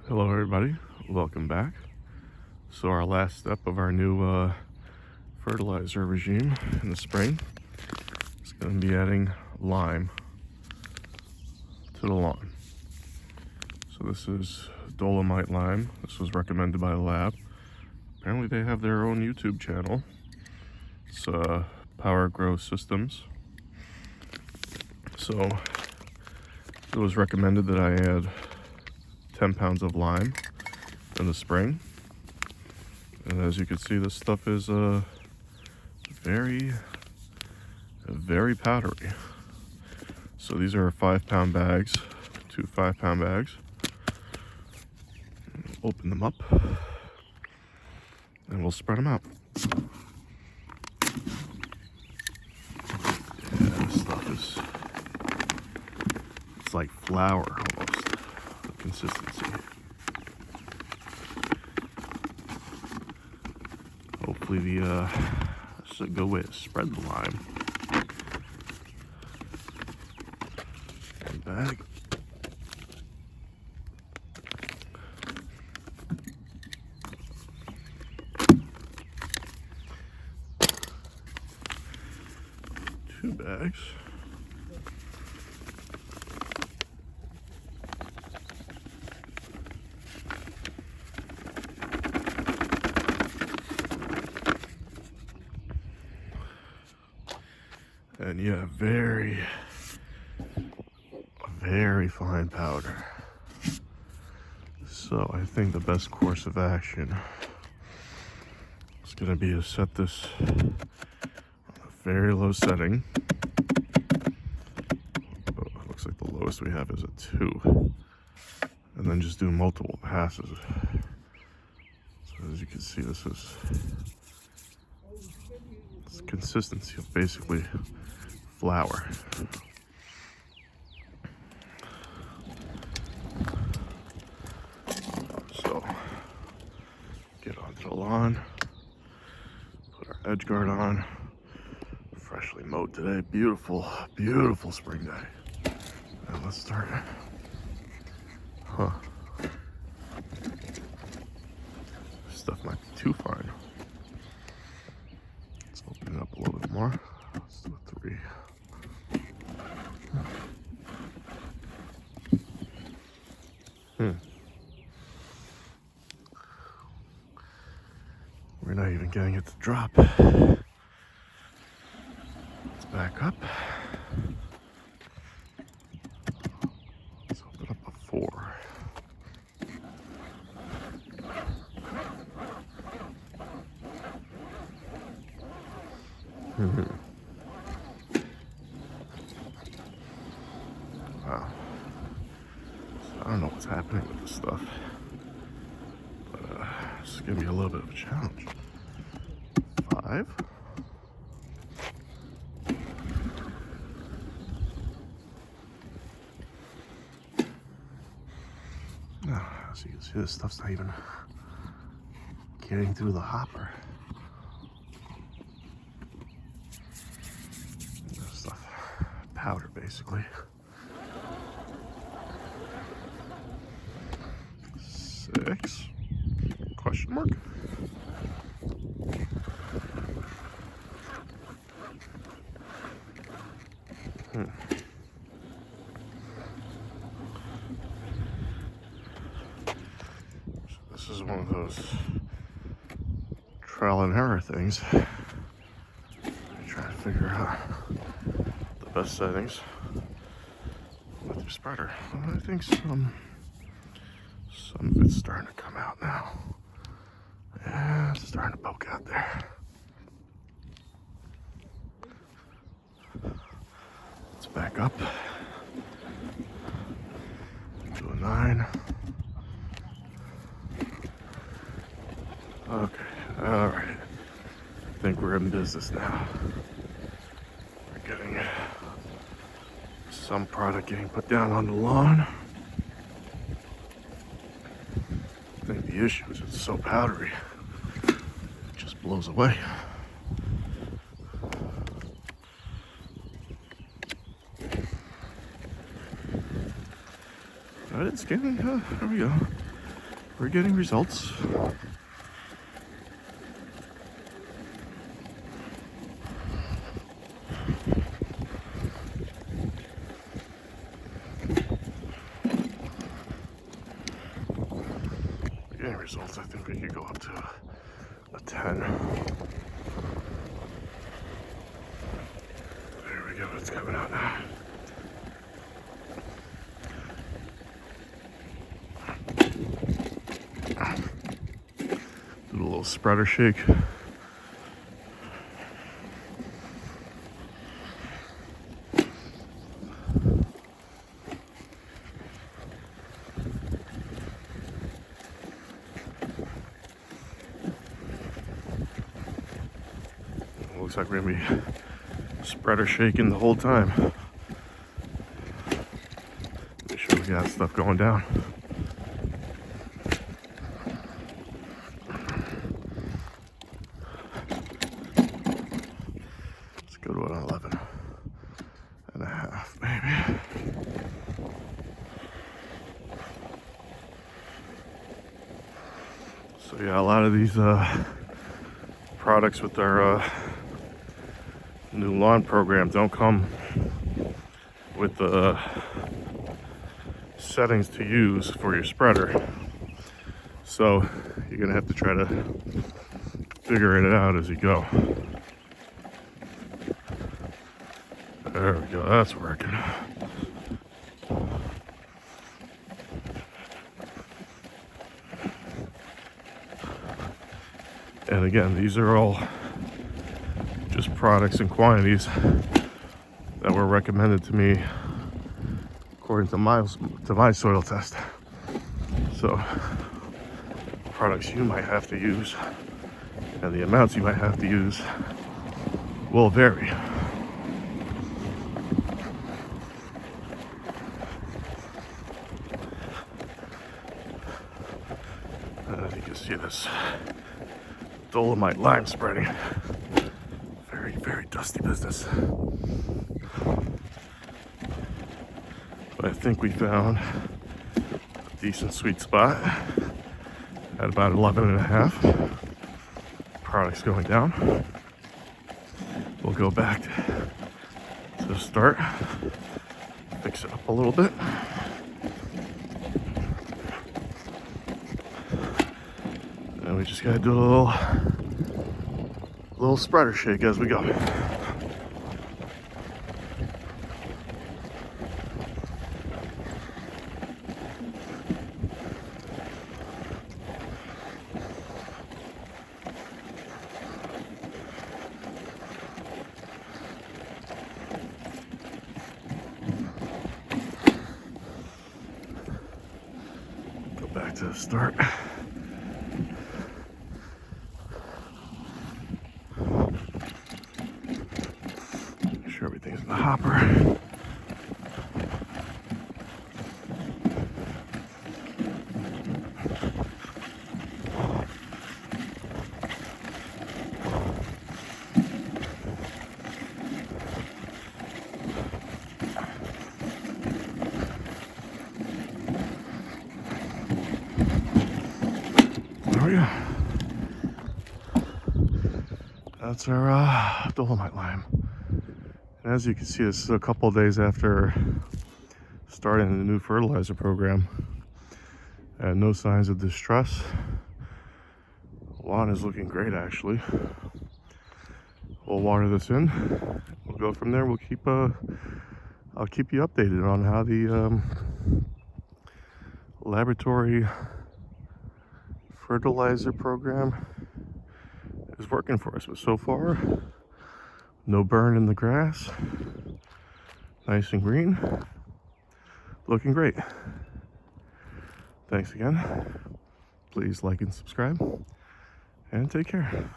Hello everybody, welcome back. So our last step of our new fertilizer regime in the spring is going to be adding lime to the lawn. So this is Dolomite lime. This was recommended by the lab. Apparently they have their own YouTube channel. It's Power Grow Systems. So it was recommended that I add 10 pounds of lime in the spring, and as you can see, this stuff is very powdery. So these are 5-pound bags, 2 5-pound bags. Open them up and we'll spread them out. Yeah, this stuff is, it's like flour almost, the consistency. Hopefully this is a good way to spread the lime. One bag. Two bags. And yeah, very fine powder. So I think the best course of action is going to be to set this on a very low setting. Oh, it looks like the lowest we have is a 2. And then just do multiple passes. So as you can see, this consistency of basically flour. So get onto the lawn, put our edge guard on. Freshly mowed today. Beautiful spring day. And let's start. This stuff might be too fine. Let's open it up a little bit more. Let's do a 3. We're not even getting it to drop. Let's back up. Let's open up a 4. Wow. So I don't know what's happening with this stuff, but this is gonna be a little bit of a challenge. 5. As you can see, this stuff's not even getting through the hopper. This stuff, powder basically. 6? Question mark? This is one of those trial and error things. I try to figure out the best settings with your spreader. I think some of it's starting to come out now. Yeah, it's starting to poke out there. Let's back up. Do a 9. Okay, all right. I think we're in business now. We're getting some product getting put down on the lawn. I think the issue is it's so powdery, it just blows away. It's getting, there we go. we're getting results. We're getting results. I think we could go up to a 10. There we go, it's coming out now. Do a little spreader shake. Looks like we're gonna be spreader shaking the whole time. Make sure we got stuff going down. Let's go to an 11 and a half, maybe. So yeah, a lot of these products with our new lawn program don't come with the settings to use for your spreader, so you're gonna have to try to figure it out as you go. There we go, that's working. And again, these are all just products and quantities that were recommended to me according to my soil test. So products you might have to use and the amounts you might have to use will vary. You can see this Dolomite lime spreading. Very dusty business. But I think we found a decent sweet spot at about 11 and a half. Products going down. We'll go back to the start, fix it up a little bit. And we just gotta do a little spreader shake as we go. Go back to the start. Make sure everything's in the hopper. There we go. That's our Dolomite lime. And as you can see, this is a couple of days after starting the new fertilizer program. And no signs of distress. Lawn is looking great, actually. We'll water this in. We'll go from there. We'll keep I'll keep you updated on how the laboratory fertilizer program is working for us. But so far, no burn in the grass, nice and green, looking great. Thanks again. Please like and subscribe, and take care.